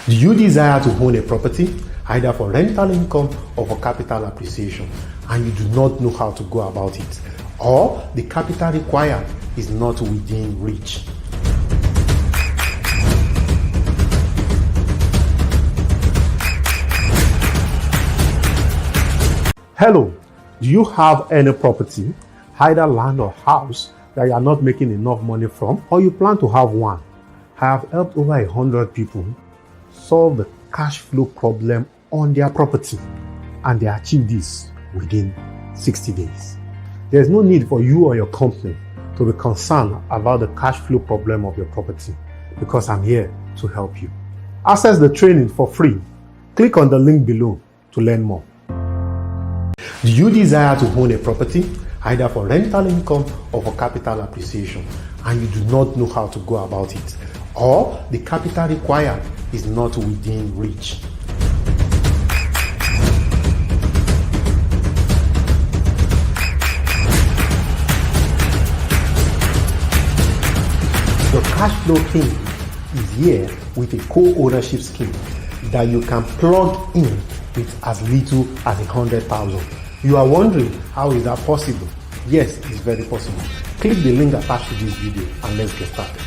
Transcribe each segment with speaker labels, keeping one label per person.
Speaker 1: Do you desire to own a property, either for rental income or for capital appreciation, and you do not know how to go about it, or the capital required is not within reach? Hello, do you have any property, either land or house, that you are not making enough money from, or you plan to have one? I have helped over 100 people solve the cash flow problem on their property, and they achieve this within 60 days. There's no need for you or your company to be concerned about the cash flow problem of your property, because I'm here to help you. Access the training for free. Click on the link below to learn more. Do you desire to own a property, either for rental income or for capital appreciation, and you do not know how to go about it, or the capital required is not within reach? The Cash Flow King is here with a co-ownership scheme that you can plug in with as little as 100,000. You are wondering, how is that possible? Yes, it's very possible. Click the link attached to this video and let's get started.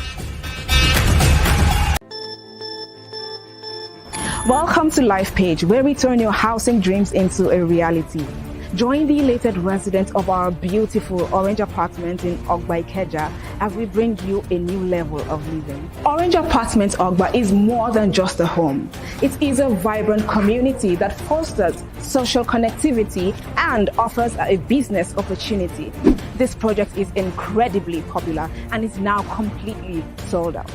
Speaker 2: Welcome to LifePage, where we turn your housing dreams into a reality. Join the elated residents of our beautiful Orange Apartments in Ogba Ikeja as we bring you a new level of living. Orange Apartments Ogba is more than just a home. It is a vibrant community that fosters social connectivity and offers a business opportunity. This project is incredibly popular and is now completely sold out.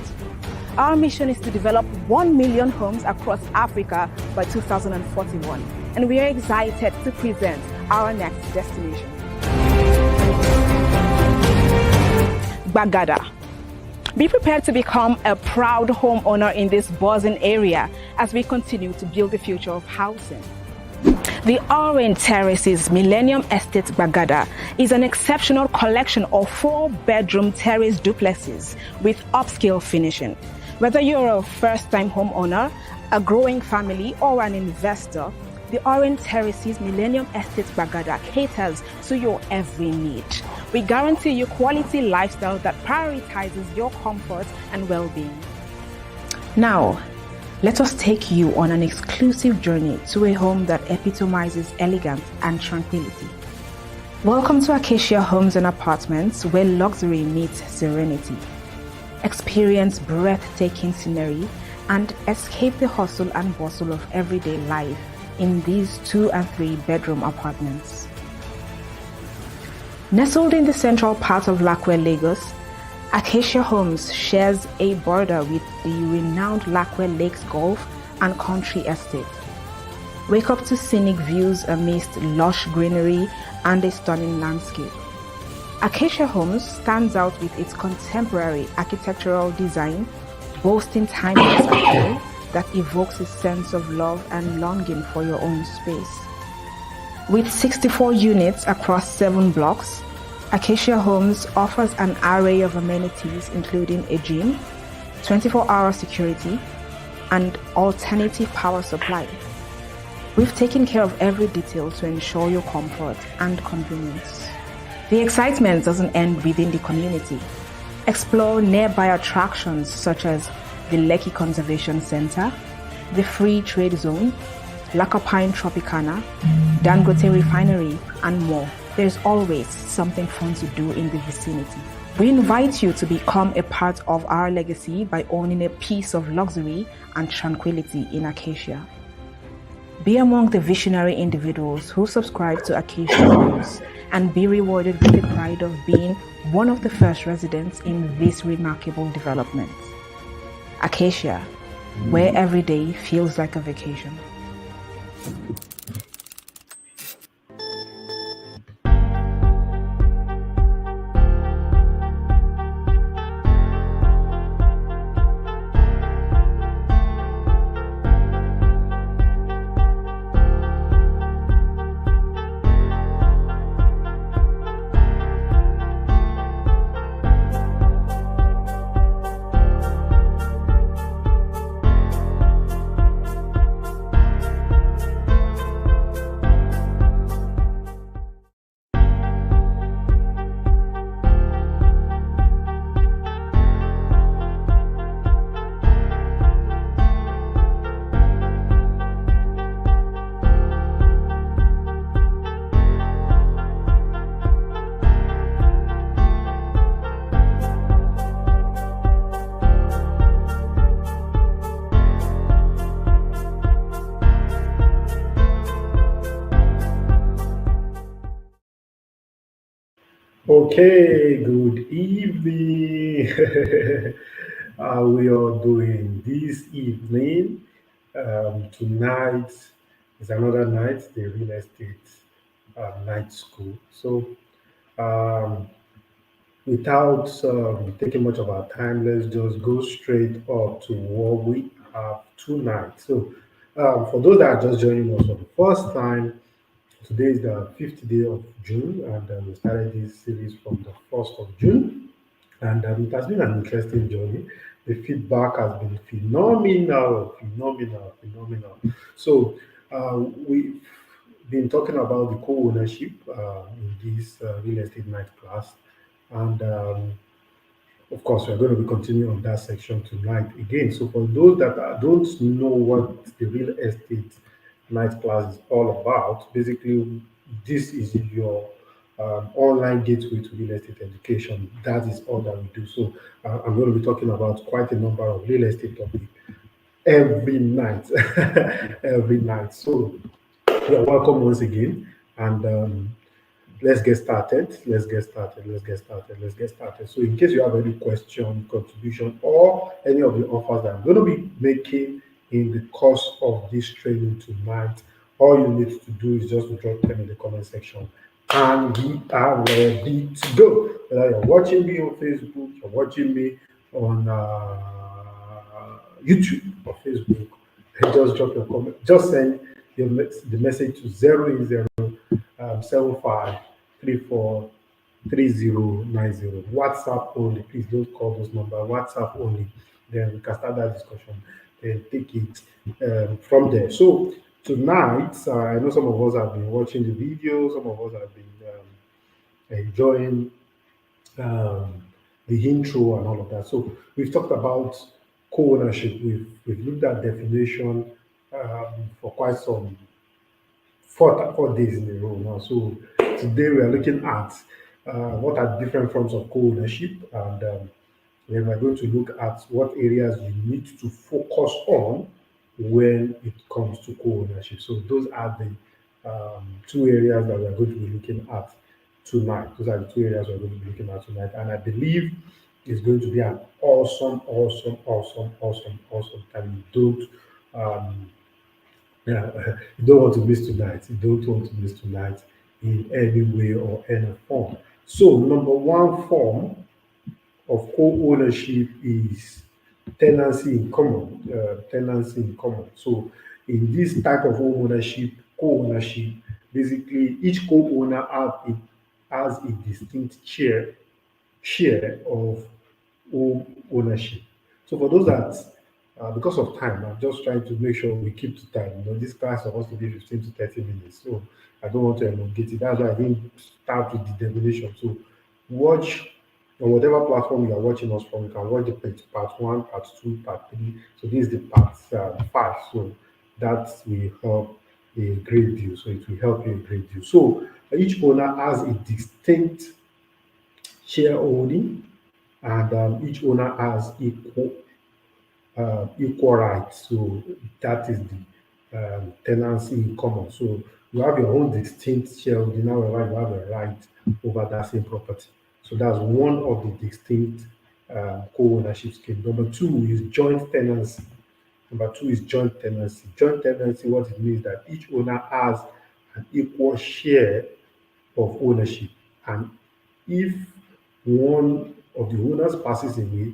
Speaker 2: Our mission is to develop 1 million homes across Africa by 2041, and we are excited to present our next destination. Gbagada. Be prepared to become a proud homeowner in this buzzing area as we continue to build the future of housing. The Orange Terraces Millennium Estate Gbagada is an exceptional collection of 4-bedroom terrace duplexes with upscale finishing. Whether you're a first-time homeowner, a growing family, or an investor, the Orange Terraces Millennium Estate Gbagada caters to your every need. We guarantee you quality lifestyle that prioritizes your comfort and well-being. Now, let us take you on an exclusive journey to a home that epitomizes elegance and tranquility. Welcome to Acacia Homes and Apartments, where luxury meets serenity. Experience breathtaking scenery and escape the hustle and bustle of everyday life in these 2- and 3-bedroom apartments. Nestled in the central part of Lakwe, Lagos, Acacia Homes shares a border with the renowned Lakwe Lakes Golf and Country Estate. Wake up to scenic views amidst lush greenery and a stunning landscape. Acacia Homes stands out with its contemporary architectural design, boasting timeless appeal that evokes a sense of love and longing for your own space. With 64 units across 7 blocks, Acacia Homes offers an array of amenities including a gym, 24-hour security, and alternative power supply. We've taken care of every detail to ensure your comfort and convenience. The excitement doesn't end within the community. Explore nearby attractions such as the Lekki Conservation Center, the Free Trade Zone, Lakopine Tropicana, Dangote Refinery, and more. There's always something fun to do in the vicinity. We invite you to become a part of our legacy by owning a piece of luxury and tranquility in Acacia. Be among the visionary individuals who subscribe to Acacia Homes and be rewarded with the pride of being one of the first residents in this remarkable development. Acacia, where every day feels like a vacation.
Speaker 1: Okay, good evening. How we are doing this evening? Tonight is another night, the real estate night school. So, um, without taking much of our time, let's just go straight up to what we have tonight. So, for those that are just joining us for the first time, today is the fifth day of June, and we started this series from the 1st of June. And it has been an interesting journey. The feedback has been phenomenal, phenomenal, phenomenal. So we've been talking about the co-ownership in this real estate night class, and of course, we're going to be continuing on that section tonight again. So, for those that don't know what the real estate night class is all about, basically, this is your online gateway to real estate education. That is all that we do. So, I'm going to be talking about quite a number of real estate topics every night, every night. So, you're welcome once again, and let's get started. Let's get started. Let's get started. Let's get started. So, in case you have any question, contribution, or any of the offers that I'm going to be making in the course of this training tonight, all you need to do is just to drop them in the comment section, and we are ready to go. Whether you're watching me on Facebook, you're watching me on YouTube or Facebook, just drop your comment. Just send the message to 080 75 34 3090. WhatsApp only. Please don't call those numbers. WhatsApp only. Then we can start that discussion. Then take it from there. So tonight, I know some of us have been watching the video. Some of us have been enjoying um, the intro and all of that. So we've talked about co-ownership. We've looked at definition for quite some 4 days in a row now. So today we are looking at what are different forms of co-ownership, and then we're going to look at what areas you need to focus on when it comes to co-ownership. So those are the two areas that we're going to be looking at tonight. Those are the two areas we're going to be looking at tonight, and I believe it's going to be an awesome, awesome, awesome, awesome, awesome time. Um, yeah, you don't want to miss tonight. You don't want to miss tonight in any way or any form. So, number one form of co-ownership is tenancy in common. Tenancy in common. So, in this type of home ownership, co-ownership, basically each co-owner has a distinct share of home ownership. So for those that, because of time, I'm just trying to make sure we keep to time. This class is supposed to be 15 to 30 minutes, so I don't want to elongate it. That's why I didn't start with the definition. So watch on whatever platform you are watching us from. You can watch the part one, part two, part three. So this is the part five. So that will help a great deal. So it will help you a great deal. So each owner has a distinct shareholding, and each owner has equal rights. So that is the tenancy in common. So you have your own distinct shareholding. However, you have a right over that same property. So that's one of the distinct co-ownership schemes. Number two is joint tenancy. Number two is joint tenancy. Joint tenancy, what it means that each owner has an equal share of ownership, and if one of the owners passes away,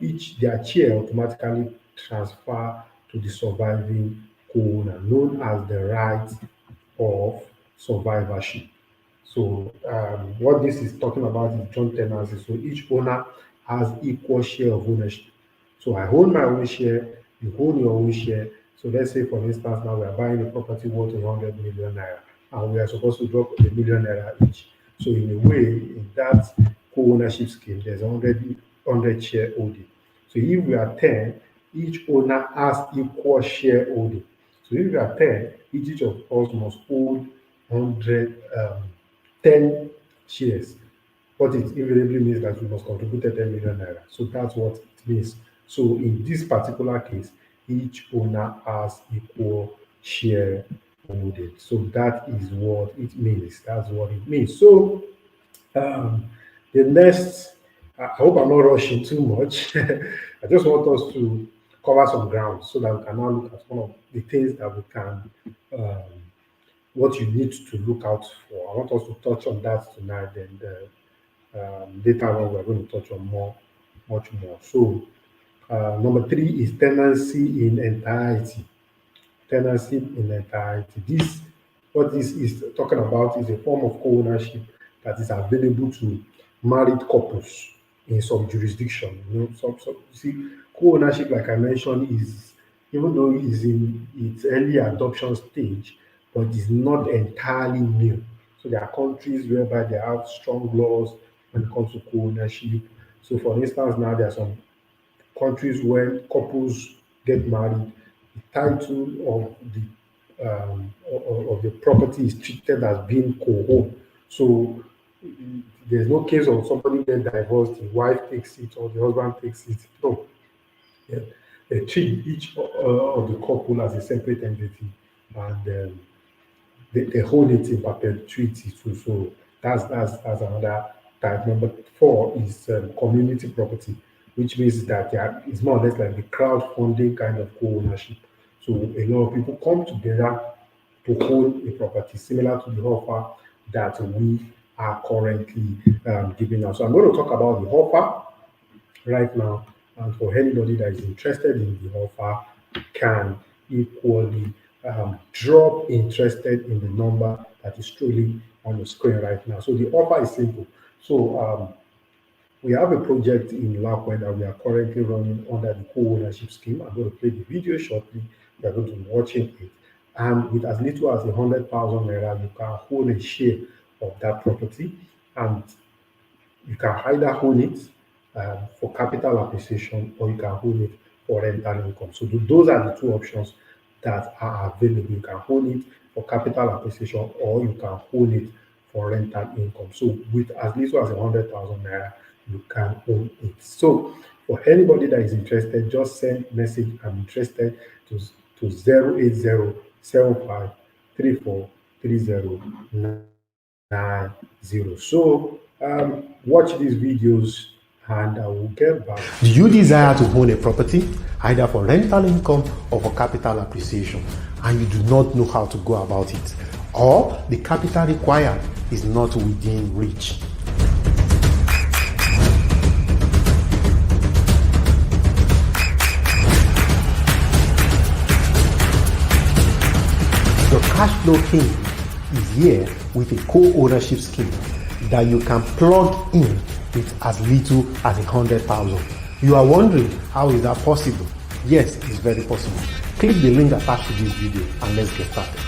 Speaker 1: each their share automatically transfer to the surviving co-owner, known as the right of survivorship. So what this is talking about is joint tenancy. So each owner has equal share of ownership. So I own my own share, you own your own share. So let's say, for instance, now we are buying a property worth 100 million naira, and we are supposed to drop a million naira each. So in a way, in that co-ownership scheme, there's 100 share holding. So if we are 10, each owner has equal shareholding. So if we are 10, each of us must hold 100, 10 shares. What it invariably means that we must contribute 10 million naira. So that's what it means. So in this particular case, each owner has equal share holding. So that is what it means. That's what it means. So Um, the next, I hope I'm not rushing too much. I just want us to cover some ground so that we can now look at one of the things that we can, um, what you need to look out for. I want us to touch on that tonight, and later on we're going to touch on much more. So, number three is tenancy in entirety. Tenancy in entirety. What this is talking about is a form of co-ownership that is available to married couples in some jurisdiction. You see, co-ownership, like I mentioned, is even though it is in its early adoption stage, but it's not entirely new. So there are countries whereby they have strong laws when it comes to co-ownership. So, for instance, now there are some countries where couples get married, the title of the property is treated as being co-owned. So there's no case of somebody get divorced, the wife takes it or the husband takes it. No, yeah. They treat each of the couple as a separate entity, and they hold it in perpetuity too. So that's another type. Number four is community property, which means that it's more or less like the crowdfunding kind of co-ownership. So a lot of people come together to own a property similar to the offer that we are currently giving out. So I'm going to talk about the offer right now, and for anybody that is interested in the offer can equally drop interested in the number that is truly on the screen right now. So the offer is simple. So we have a project in Lapware that we are currently running under the co-ownership scheme. I'm going to play the video shortly. We are going to be watching it. And with as little as 100,000 naira, you can own a share of that property, and you can either own it for capital appreciation, or you can own it for rental income. So those are the two options that are available. You can own it for capital appreciation, or you can own it for rental income. So with as little as 100,000 naira, you can own it. So for anybody that is interested, just send message "I'm interested" to 08075343090. So watch these videos and I will get back. Do you desire to own a property, either for rental income or for capital appreciation, and you do not know how to go about it, or the capital required is not within reach? The Cash Flow King is here with a co-ownership scheme that you can plug in with as little as 100,000. You are wondering, how is that possible? Yes, it's very possible. Click the link attached to this video and let's get started.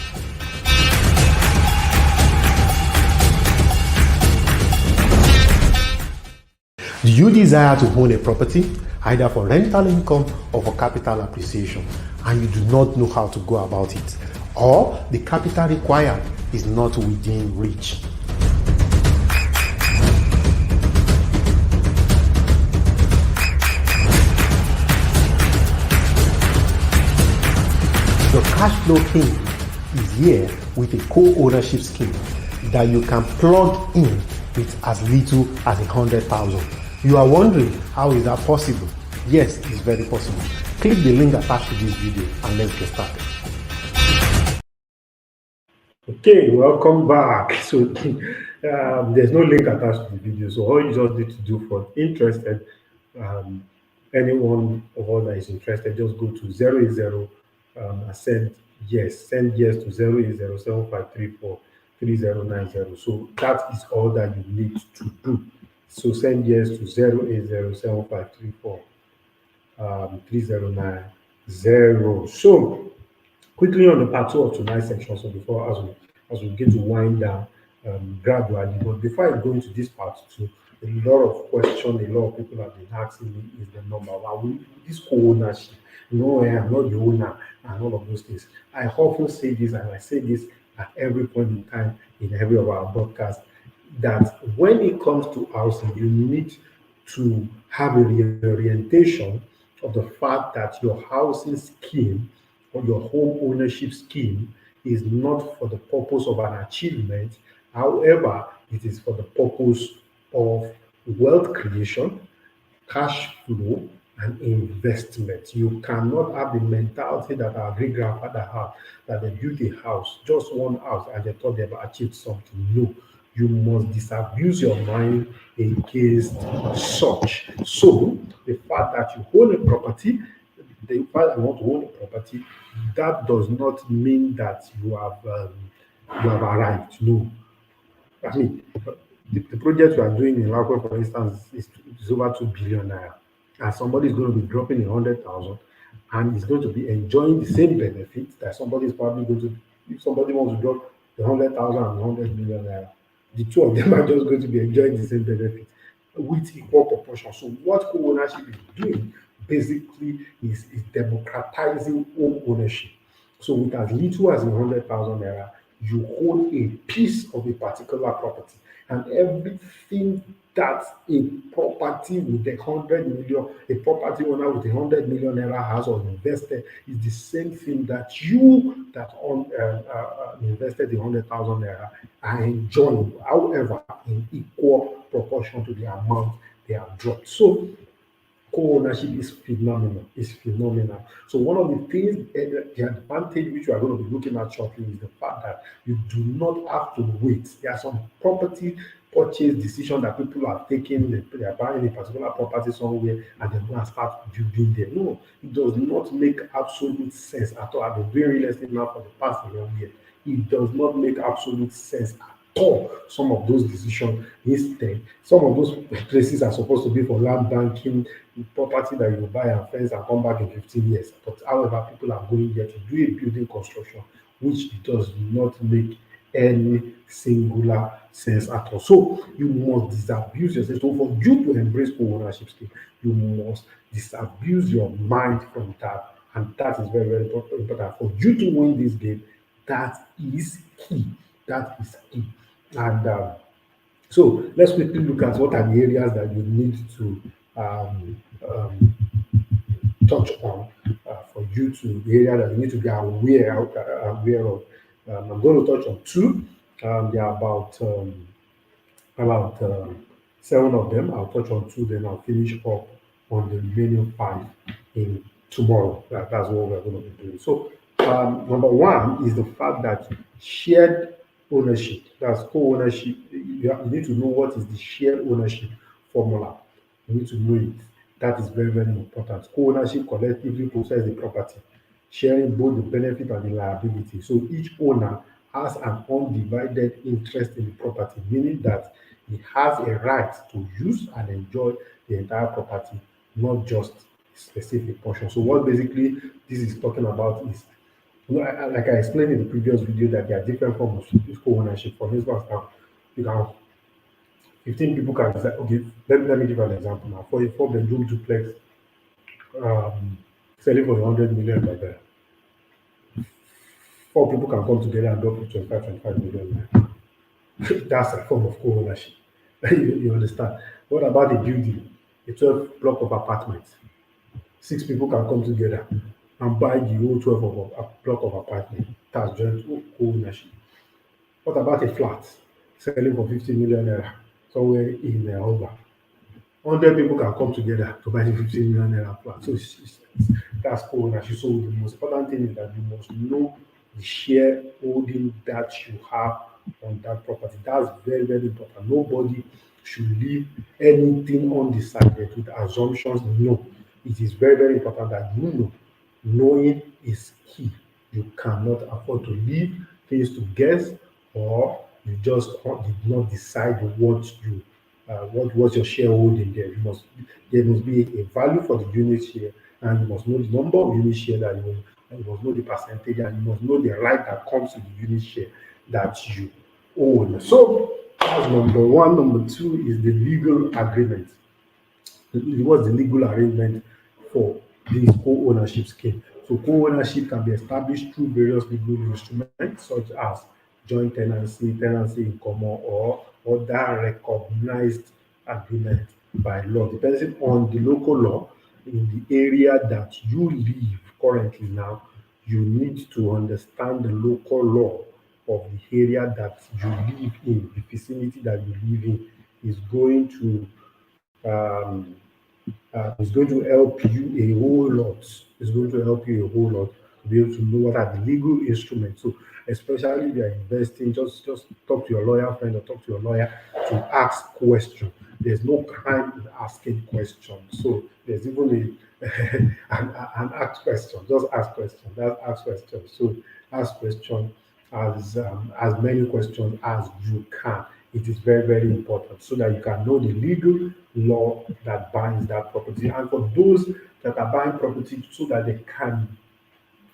Speaker 1: Do you desire to own a property, either for rental income or for capital appreciation, and you do not know how to go about it, or the capital required is not within reach? The Cash Flow King is here with a co-ownership scheme that you can plug in with as little as 100,000. You are wondering, how is that possible? Yes, it's very possible. Click the link attached to this video and let's get started. Okay, welcome back. So there's no link attached to the video. So all you just need to do, for interested, anyone of us that is interested, just go to 080 and send yes to 08075343090. So that is all that you need to do. So send yes to 08075343090. So quickly on the part two of tonight's section. So before, as we begin to wind down gradually, but before I go into this part two, a lot of questions, a lot of people have been asking me is the number. This co-ownership, no, I'm not the owner, and all of those things. I often say this, and I say this at every point in time in every of our broadcasts, that when it comes to housing, you need to have a reorientation of the fact that your housing scheme or your home ownership scheme is not for the purpose of an achievement. However, It is for the purpose of wealth creation, cash flow, and investment. You cannot have the mentality that our great grandfather had, that they built a house, just one house, and they thought they've achieved something. No, you must disabuse your mind against such. So, the fact that you own a property, the fact that you want to own a property, that does not mean that you have arrived. No, I mean, the project we are doing in Lakwe, for instance, is over 2 billion naira, and somebody is going to be dropping 100,000, and is going to be enjoying the same benefits that somebody is probably going to. If somebody wants to drop 100,000 and 100 million naira, the two of them are just going to be enjoying the same benefits with equal proportion. So, what co-ownership is doing basically is democratizing home ownership. So with as little as 100,000 naira, you hold a piece of a particular property, and everything that a property with 100 million, a property owner with 100 million naira has or invested is the same thing that you that invested the 100,000 naira are enjoying, however, in equal proportion to the amount they have dropped. So co-ownership is phenomenal. It's phenomenal. So one of the things, the advantage which we are going to be looking at shortly is the fact that you do not have to wait. There are some property purchase decision that people are taking. They are buying a particular property somewhere and they're going to start building there. No, it does not make absolute sense at all. I've been doing real estate now for the past 11 years. It does not make absolute sense at all. Some of those decisions instead, some of those places are supposed to be for land banking, property that you buy and fence and come back in 15 years. But however, people are going there to do a building construction, which does not make any singular sense at all. So you must disabuse yourself. So for you to embrace co-ownership scheme, you must disabuse your mind from that. And that is very, very important. For you to win this game, that is key. That is key. And so let's quickly look at what are the areas that you need to um, um, touch on for you to the area that you need to be aware of. I'm going to touch on two. There are about 7 of them. I'll touch on two, then I'll finish up on the remaining 5 in tomorrow. That's what we're going to be doing. So, number one is the fact that shared ownership, that's co ownership. You need to know what is the shared ownership formula. You need to know it. That is very, very important. Co ownership collectively possess the property, sharing both the benefit and the liability. So each owner has an undivided interest in the property, meaning that he has a right to use and enjoy the entire property, not just specific portion. So what basically this is talking about is, like I explained in the previous video, that there are different forms of co-ownership. For instance, now you can 15 people can decide, okay, let me give an example now. For a 4-bedroom duplex, um, selling for 100 million like that, 4 people can come together and drop it 25 million naira. That's a form of co-ownership. You understand? What about a building, a 12 block of apartments? 6 people can come together and buy the whole 12 of a block of apartment. That's joint co-ownership. What about a flat selling for 50 million naira somewhere in Oba? 100 people can come together to buy the 15 million naira flat. So that's co-ownership. So the most important thing is that you must know the shareholding that you have on that property. That's very, very important. Nobody should leave anything undecided with assumptions. No, it is very, very important that you know. Knowing is key. You cannot afford to leave things to guess, or you just did not decide what was your shareholding there. There must be a value for the unit share, and you must know the number of unit share that you own, and you must know the percentage, and you must know the right that comes with the unit share that you own. So that's number one. Number two is the legal agreement. What's the legal arrangement for this co-ownership scheme? So co-ownership can be established through various legal instruments such as joint tenancy, tenancy in common, or other recognized agreement by law, depending on the local law in the area that you live currently now. You need to understand the local law of the area that you live in, the vicinity that you live in, is going to um, help you a whole lot. It's going to help you a whole lot to be able to know what are the legal instruments. So, especially if you are investing, just talk to your lawyer friend or talk to your lawyer to ask questions. There's no crime in asking questions. So there's even a an ask question. Just ask questions. That's ask questions. So ask questions as many questions as you can. It is very, very important so that you can know the legal law that binds that property. And for those that are buying property, so that they can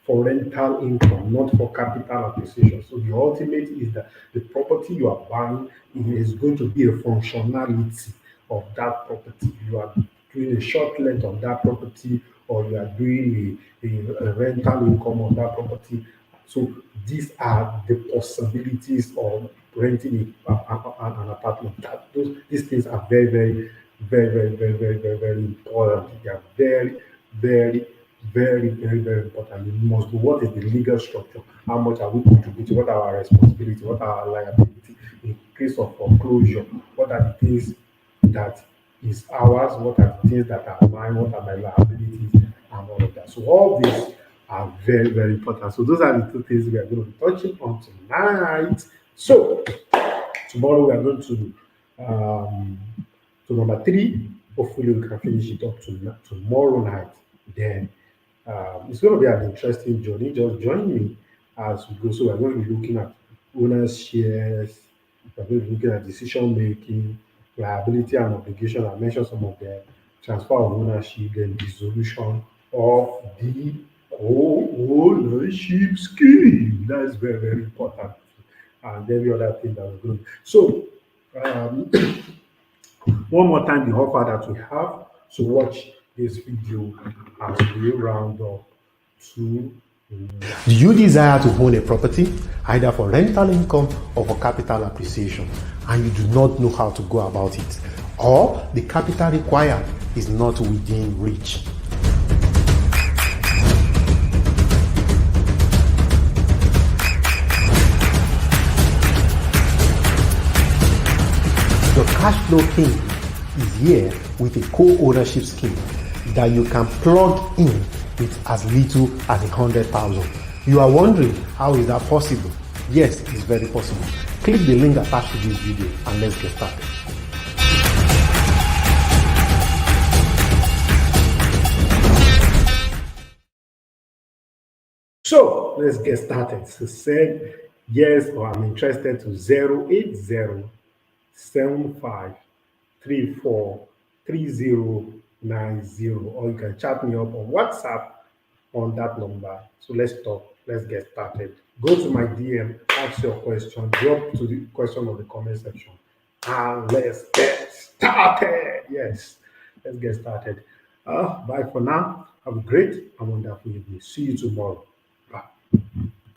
Speaker 1: for rental income, not for capital appreciation. So the ultimate is that the property you are buying is going to be a functionality of that property. You are doing a short length of that property, or you are doing a rental income on that property. So these are the possibilities of renting an apartment. These things are very, very, very, very, very, very, very, very important. They are very, very, very important. You must know what is the legal structure, how much are we contributing, what are our responsibility, what are our liability in case of foreclosure, what are the things that is ours, what are the things that are mine, what are my liabilities, and all of that. So all these are very, very important. So those are the two things we are going to be touching on tonight. So tomorrow we are going to number three. Hopefully we can finish it up tomorrow night. Then it's going to be an interesting journey. Just join me as we go. So we're going to be looking at owners' shares. We're going to be looking at decision making, liability and obligation. I mentioned some of them. Transfer of ownership, then dissolution of the co-ownership scheme. That's very, very important. And every other thing that we're going to. So um, one more time, the offer that we have. So watch this video as we round up to. Do you desire to own a property, either for rental income or for capital appreciation, and you do not know how to go about it, or the capital required is not within reach? The cash flow king is here with a co-ownership scheme that you can plug in with as little as 100,000. You are wondering, how is that possible? Yes, it's very possible. Click the link attached to this video and let's get started. So let's get started. So send yes or I'm interested to 080 75 34 3090, or you can chat me up on WhatsApp on that number. So let's talk. Let's get started. Go to my DM, ask your question, drop to the question of the comment section, and let's get started. Yes, let's get started. Bye for now. Have a great and wonderful evening. See you tomorrow.